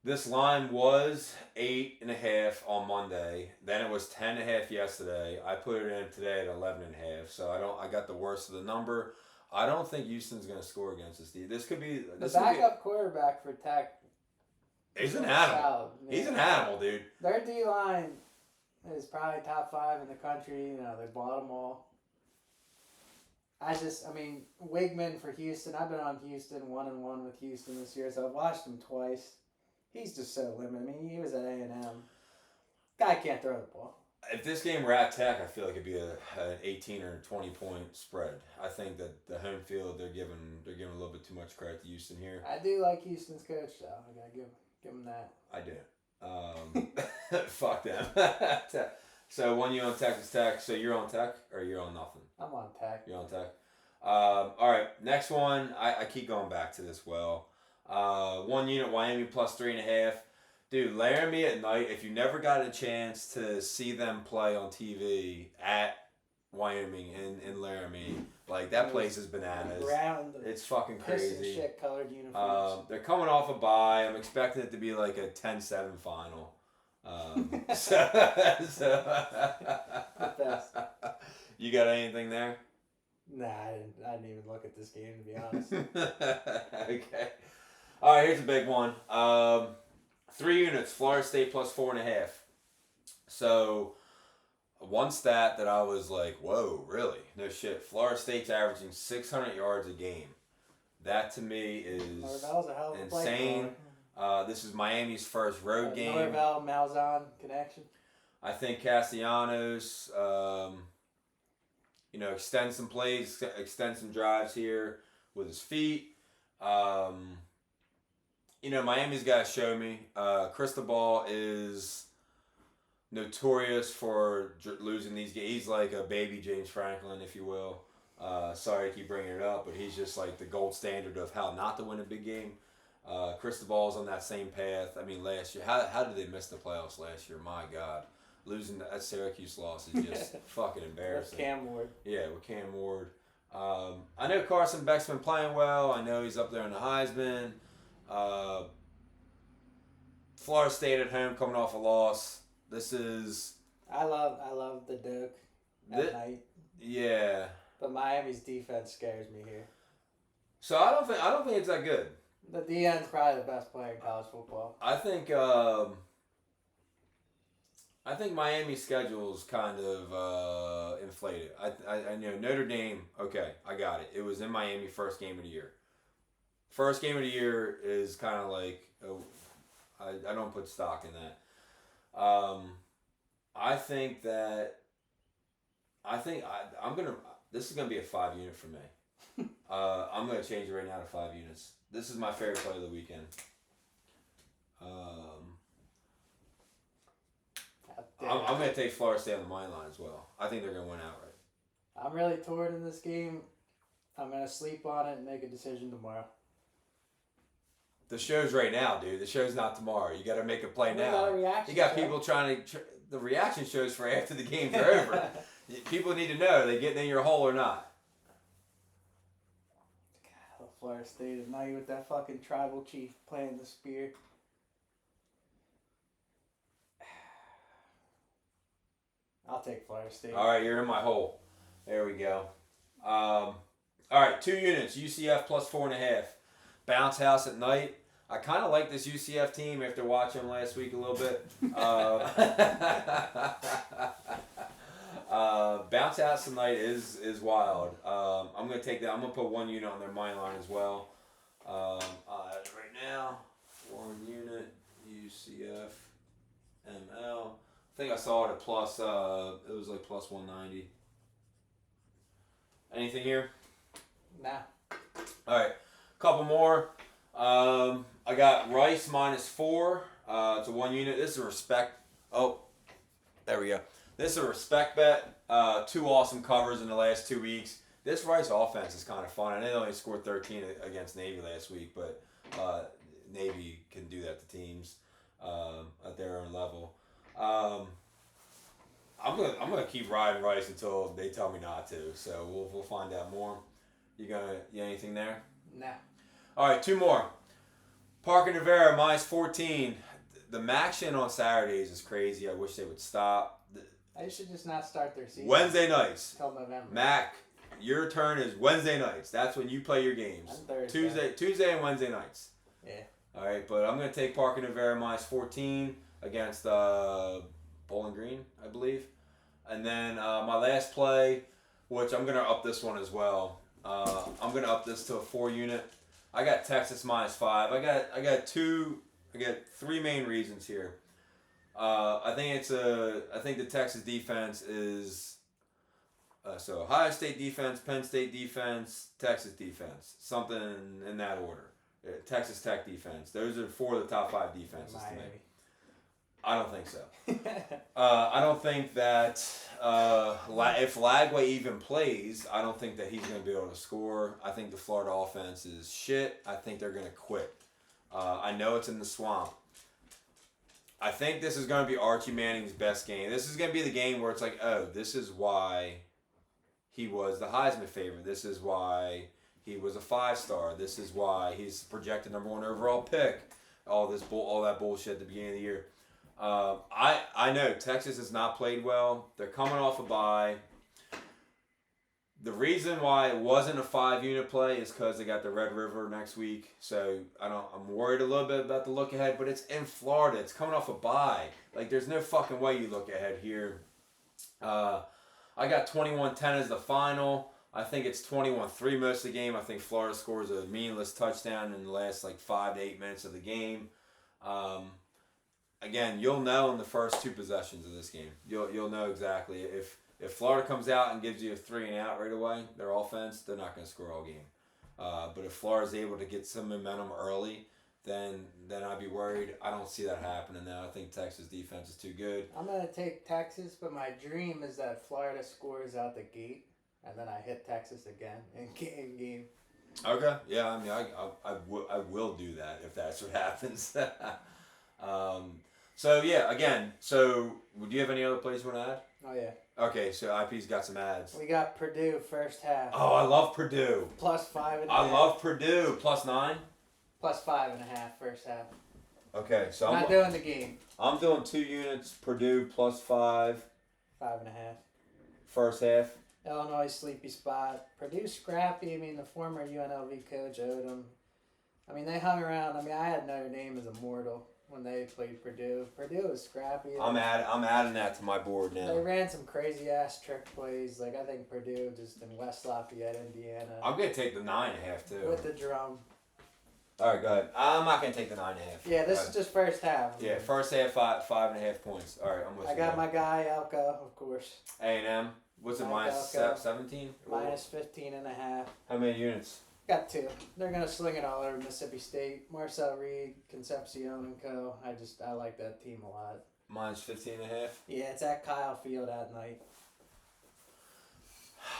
Speaker 1: This line was 8.5 on Monday. Then it was 10.5 yesterday. I put it in today at 11.5. So I got the worst of the number. I don't think Houston's going to score against us. This could be
Speaker 2: The backup quarterback for Tech.
Speaker 1: He's an animal.
Speaker 2: Solid,
Speaker 1: He's an animal, dude.
Speaker 2: Their D line is probably top 5 in the country. They bought them all. Wigman for Houston. I've been on Houston 1-1 with Houston this year, so I've watched him twice. He's just so limited. He was at A&M. Guy can't throw the ball.
Speaker 1: If this game were at Tech, I feel like it'd be an 18 or 20 point spread. I think that the home field they're giving a little bit too much credit to Houston here.
Speaker 2: I do like Houston's coach though. I gotta give him that.
Speaker 1: I do. Fuck them. So when you on Texas Tech, so you're on Tech or you're on nothing?
Speaker 2: I'm on Tech.
Speaker 1: You're on Tech. All right, next one. I keep going back to this. 1 unit Wyoming plus 3.5. Dude, Laramie at night, if you never got a chance to see them play on TV at Wyoming in Laramie, like that place is bananas. It's fucking crazy.
Speaker 2: Shit colored uniforms.
Speaker 1: They're coming off a bye. I'm expecting it to be like a 10-7 final.
Speaker 2: The best.
Speaker 1: You got anything there?
Speaker 2: Nah, I didn't even look at this game to be honest.
Speaker 1: Okay. All right, here's a big one. 3 units, Florida State plus 4.5. So, one stat that I was like, whoa, really? No shit. Florida State's averaging 600 yards a game. That to me is
Speaker 2: Norvell's a hell of a
Speaker 1: insane. This is Miami's first road game.
Speaker 2: Norvell Malzahn connection.
Speaker 1: I think Castellanos, extend some plays, extend some drives here with his feet. Miami's got to show me. Cristobal is notorious for losing these games. He's like a baby James Franklin, if you will. Sorry to keep bringing it up, but he's just like the gold standard of how not to win a big game. Cristobal's on that same path. Last year, how did they miss the playoffs last year? My God. Losing that Syracuse loss is just fucking embarrassing.
Speaker 2: With Cam Ward.
Speaker 1: Yeah, with Cam Ward. I know Carson Beck's been playing well. I know he's up there in the Heisman. Florida State at home coming off a loss. This is...
Speaker 2: I love the Duke at night.
Speaker 1: Yeah.
Speaker 2: But Miami's defense scares me here.
Speaker 1: So I don't think it's that good.
Speaker 2: The DN's probably the best player in college football.
Speaker 1: I think Miami's schedule is kind of inflated. I know Notre Dame. Okay, I got it. It was in Miami first game of the year. First game of the year is kind of like I don't put stock in that. This is gonna be a 5 unit for me. I'm gonna change it right now to 5 units. This is my favorite play of the weekend. I'm going to take Florida State on the money line as well. I think they're going to win outright.
Speaker 2: I'm really torn in this game. I'm going to sleep on it and make a decision tomorrow.
Speaker 1: The show's right now, dude. The show's not tomorrow. You got to make a play now.
Speaker 2: You
Speaker 1: got people trying to... The reaction shows for after the games are over. People need to know, are they getting in your hole or not?
Speaker 2: God, Florida State at night with that fucking tribal chief playing the spear. I'll take Florida State.
Speaker 1: All right, you're in my hole. There we go. All right, 2 units. UCF plus 4.5. Bounce house at night. I kind of like this UCF team after watching them last week a little bit. Bounce house tonight is wild. I'm going to take that. I'm going to put 1 unit on their money line as well. Right now, 1 unit, UCF, ML. I think I saw it at plus, it was like plus 190. Anything here?
Speaker 2: Nah.
Speaker 1: All right, couple more. I got Rice minus 4. It's a 1 unit. This is a respect. Oh, there we go. This is a respect bet. 2 awesome covers in the last 2 weeks. This Rice offense is kind of fun. I know they only scored 13 against Navy last week, but Navy can do that to teams at their own level. I'm gonna keep riding Rice until they tell me not to. So we'll find out more. You anything there?
Speaker 2: Nah.
Speaker 1: All right, 2 more. Parker Navarro minus 14. The MACtion on Saturdays is crazy. I wish they would stop.
Speaker 2: They should just not start their season.
Speaker 1: Wednesday nights.
Speaker 2: Till November.
Speaker 1: Mac, Your turn is Wednesday nights. That's when you play your games.
Speaker 2: And Thursday.
Speaker 1: Tuesday and Wednesday nights.
Speaker 2: Yeah.
Speaker 1: All right, but I'm gonna take Parker Nevera minus 14 against Bowling Green, I believe, and then my last play, which I'm gonna up this one as well. I'm gonna up this to a 4-unit. I got Texas minus 5. I got 3 main reasons here. I think the Texas defense is so Ohio State defense, Penn State defense, Texas defense, something in that order. Texas Tech defense. Those are 4 of the top 5 defenses to me. I don't think so. I don't think that if Lagway even plays, I don't think that he's going to be able to score. I think the Florida offense is shit. I think they're going to quit. I know it's in the swamp. I think this is going to be Archie Manning's best game. This is going to be the game where it's like, oh, this is why he was the Heisman favorite. This is why he was a 5-star. This is why he's projected number 1 overall pick. All that bullshit at the beginning of the year. I know Texas has not played well. They're coming off a bye. The reason why it wasn't a 5-unit play is because they got the Red River next week. So I'm worried a little bit about the look ahead, but it's in Florida. It's coming off a bye. Like there's no fucking way you look ahead here. I got 21-10 as the final. I think it's 21-3 most of the game. I think Florida scores a meaningless touchdown in the last 5 to 8 minutes of the game. Again, you'll know in the first 2 possessions of this game. You'll know exactly if Florida comes out and gives you a 3 and out right away, their offense, they're not going to score all game. But if Florida's able to get some momentum early, then I'd be worried. I don't see that happening now. I think Texas defense is too good.
Speaker 2: I'm going to take Texas, but my dream is that Florida scores out the gate, and then I hit Texas again in game.
Speaker 1: Okay. Yeah, I mean, I will do that if that's what happens. So, yeah, again, do you have any other plays you want to add?
Speaker 2: Oh, yeah.
Speaker 1: Okay, so IP's got some ads.
Speaker 2: We got Purdue first half.
Speaker 1: Oh, I love Purdue.
Speaker 2: Plus 5.5.
Speaker 1: I love Purdue. Plus 9?
Speaker 2: Plus 5.5 first half.
Speaker 1: Okay, so
Speaker 2: I'm not doing the game.
Speaker 1: I'm doing 2 units. Purdue plus 5.
Speaker 2: 5.5.
Speaker 1: First half.
Speaker 2: Illinois sleepy spot. Purdue scrappy. I mean, the former UNLV coach Odom. I mean, they hung around. I mean, I had Notre Dame as a mortal when they played Purdue. Purdue was scrappy.
Speaker 1: I'm adding that to my board now.
Speaker 2: They ran some crazy ass trick plays. I think Purdue just in West Lafayette, Indiana.
Speaker 1: I'm gonna take the 9.5 too.
Speaker 2: With the drum.
Speaker 1: All right, go ahead. I'm not gonna take the 9.5.
Speaker 2: Yeah, this is just first half.
Speaker 1: Yeah, first half 5.5 points. All right, I'm with you.
Speaker 2: I got my guy Elko, of course.
Speaker 1: A&M. What's it? Minus 17.
Speaker 2: Minus 15.5.
Speaker 1: How many units?
Speaker 2: Got 2. They're going to sling it all over Mississippi State. Marcel Reed, Concepcion and co. I like that team a lot.
Speaker 1: Minus 15.5?
Speaker 2: Yeah, it's at Kyle Field at night.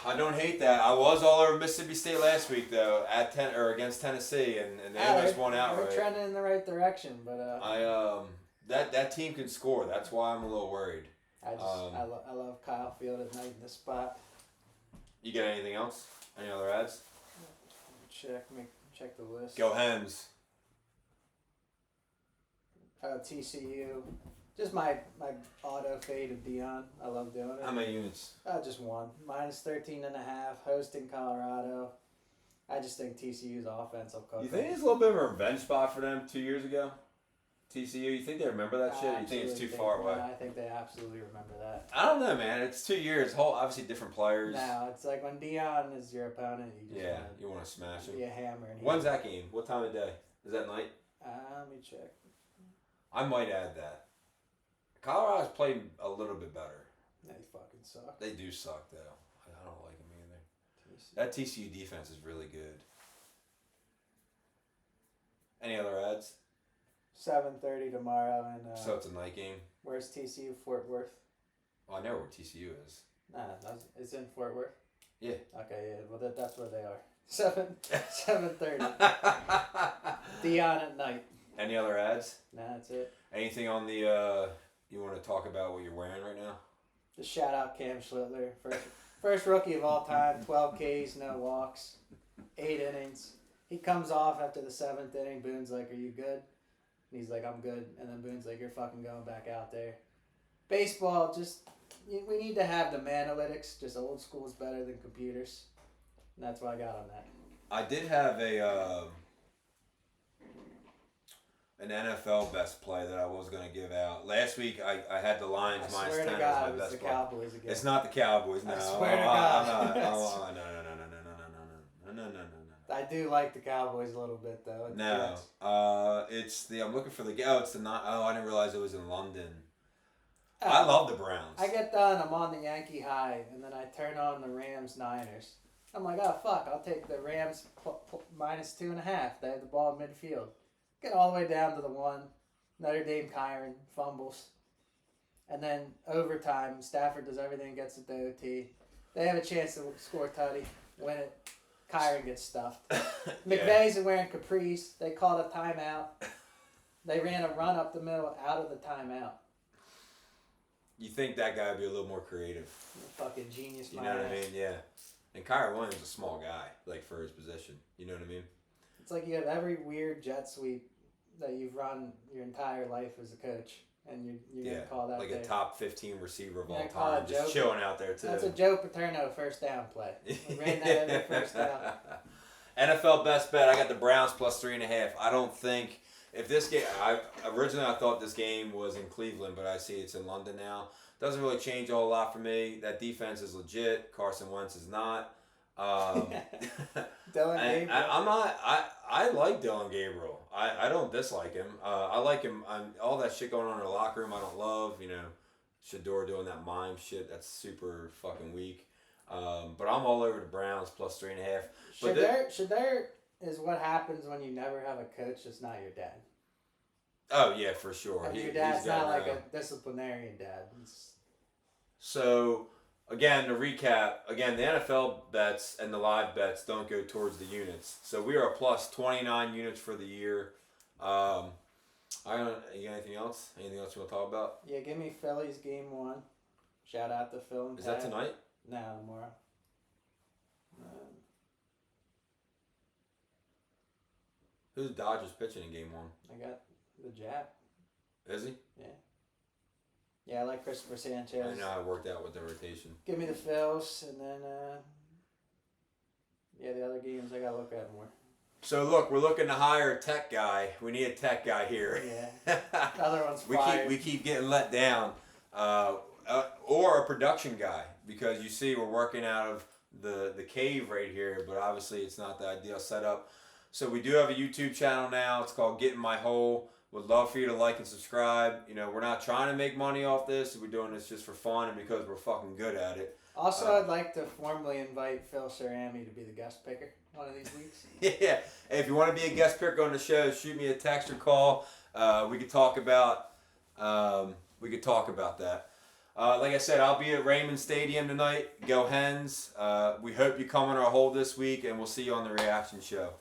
Speaker 1: I don't hate that. I was all over Mississippi State last week though, against Tennessee, and they almost won outright.
Speaker 2: We're trending in the right direction, but
Speaker 1: that team can score. That's why I'm a little worried.
Speaker 2: I love Kyle Field at night in this spot.
Speaker 1: You got anything else? Any other ads?
Speaker 2: Check the list.
Speaker 1: Go Hems.
Speaker 2: TCU. Just my auto fade of Dion. I love doing it.
Speaker 1: How many units?
Speaker 2: Just 1. Minus 13.5. Hosting Colorado. I just think TCU's offense will cover.
Speaker 1: You think it's a little bit of a revenge spot for them 2 years ago? TCU, you think they remember that shit? Or you think it's too far away?
Speaker 2: I think they absolutely remember that.
Speaker 1: I don't know, man. It's 2 years. Obviously different players.
Speaker 2: No, it's like when Dion is your opponent,
Speaker 1: you want to smash him.
Speaker 2: Be a hammer.
Speaker 1: When's that game? What time of day? Is that night?
Speaker 2: Let me check.
Speaker 1: I might add that. Colorado's played a little bit better.
Speaker 2: They fucking suck.
Speaker 1: They do suck, though. I don't like them either. That TCU defense is really good. Any other ads?
Speaker 2: 7:30 tomorrow, and
Speaker 1: so it's a night game.
Speaker 2: Where's TCU? Fort Worth.
Speaker 1: Oh, I know where TCU is.
Speaker 2: Nah, it's in Fort Worth.
Speaker 1: Yeah.
Speaker 2: Okay, yeah. Well, that's where they are. 7:30. Dion at night.
Speaker 1: Any other ads?
Speaker 2: Nah, that's it.
Speaker 1: Anything on the? You want to talk about what you're wearing right now?
Speaker 2: Just shout out Cam Schlittler, first rookie of all time. 12 Ks, no walks, 8 innings. He comes off after the 7th inning. Boone's like, "Are you good?" And he's like, "I'm good." And then Boone's like, "You're fucking going back out there." Baseball, we need to have the analytics. Just old school is better than computers. And that's what I got on that.
Speaker 1: I did have an NFL best play that I was going to give out. Last week I had the Lions
Speaker 2: I
Speaker 1: minus
Speaker 2: swear
Speaker 1: 10
Speaker 2: to God,
Speaker 1: as
Speaker 2: it
Speaker 1: my
Speaker 2: was the
Speaker 1: best play.
Speaker 2: Cowboys again.
Speaker 1: It's not the Cowboys, no.
Speaker 2: I swear to God.
Speaker 1: I'm not. No.
Speaker 2: I do like the Cowboys a little bit though. The
Speaker 1: No.
Speaker 2: Jets.
Speaker 1: It's the, I'm looking for the, it's the not, I didn't realize it was in London.
Speaker 2: Oh,
Speaker 1: I love the Browns.
Speaker 2: I get done, I'm on the Yankee high, and then I turn on the Rams Niners. I'm like, oh fuck, I'll take the Rams minus 2.5. They have the ball in midfield. Get all the way down to the 1. Notre Dame Kyron fumbles. And then overtime, Stafford does everything, gets it to OT. They have a chance to score tutty, win it. Kyron gets stuffed. McVay's wearing capris. They called a timeout. They ran a run up the middle out of the timeout.
Speaker 1: You think that guy would be a little more creative.
Speaker 2: Fucking genius.
Speaker 1: You know what I mean? Yeah. And Kyrie Williams is a small guy, like, for his position. You know what I mean?
Speaker 2: It's like you have every weird jet sweep that you've run your entire life as a coach, and you're going to call that
Speaker 1: like
Speaker 2: there.
Speaker 1: a top 15 receiver of all
Speaker 2: You're gonna call
Speaker 1: time,
Speaker 2: it
Speaker 1: just
Speaker 2: Joe?
Speaker 1: chilling out there, too.
Speaker 2: That's a Joe Paterno first down play. We ran that every first down.
Speaker 1: NFL best bet, I got the Browns plus 3.5. I don't think, if this game, originally I thought this game was in Cleveland, but I see it's in London now. Doesn't really change a whole lot for me. That defense is legit. Carson Wentz is not.
Speaker 2: Dylan
Speaker 1: And
Speaker 2: Gabriel.
Speaker 1: I'm not. I like Dylan Gabriel. I don't dislike him. I like him. All that shit going on in the locker room, I don't love. You know, Shador doing that mime shit. That's super fucking weak. But I'm all over the Browns plus 3.5. But
Speaker 2: Shador is what happens when you never have a coach that's not your dad.
Speaker 1: Oh yeah, for sure.
Speaker 2: And your
Speaker 1: He's
Speaker 2: dad's not
Speaker 1: got,
Speaker 2: like a disciplinarian dad.
Speaker 1: So, again, to recap, the NFL bets and the live bets don't go towards the units. So we are a plus 29 units for the year. You got anything else? Anything else you want to talk about?
Speaker 2: Yeah, give me Phillies game 1. Shout out to Phil and
Speaker 1: Is that
Speaker 2: Pat.
Speaker 1: tonight?
Speaker 2: No, tomorrow.
Speaker 1: Who's Dodgers pitching in game 1?
Speaker 2: I got the Jap.
Speaker 1: Is he?
Speaker 2: Yeah, I like Christopher Sanchez.
Speaker 1: I know how it worked out with the rotation.
Speaker 2: Give me the Phils, and then the other games I gotta look at more.
Speaker 1: So look, we're looking to hire a tech guy. We need a tech guy here.
Speaker 2: Yeah, other one's fired.
Speaker 1: we keep getting let down, or a production guy, because you see we're working out of the cave right here, but obviously it's not the ideal setup. So we do have a YouTube channel now. It's called Get in My Hole. Would love for you to like and subscribe. You know, we're not trying to make money off this. We're doing this just for fun and because we're fucking good at it.
Speaker 2: Also, I'd like to formally invite Phil Cerami to be the guest picker one of these weeks.
Speaker 1: Yeah. Hey, if you want to be a guest picker on the show, shoot me a text or call. We could talk about that. Like I said, I'll be at Raymond Stadium tonight. Go Hens. We hope you come in our hole this week, and we'll see you on the reaction show.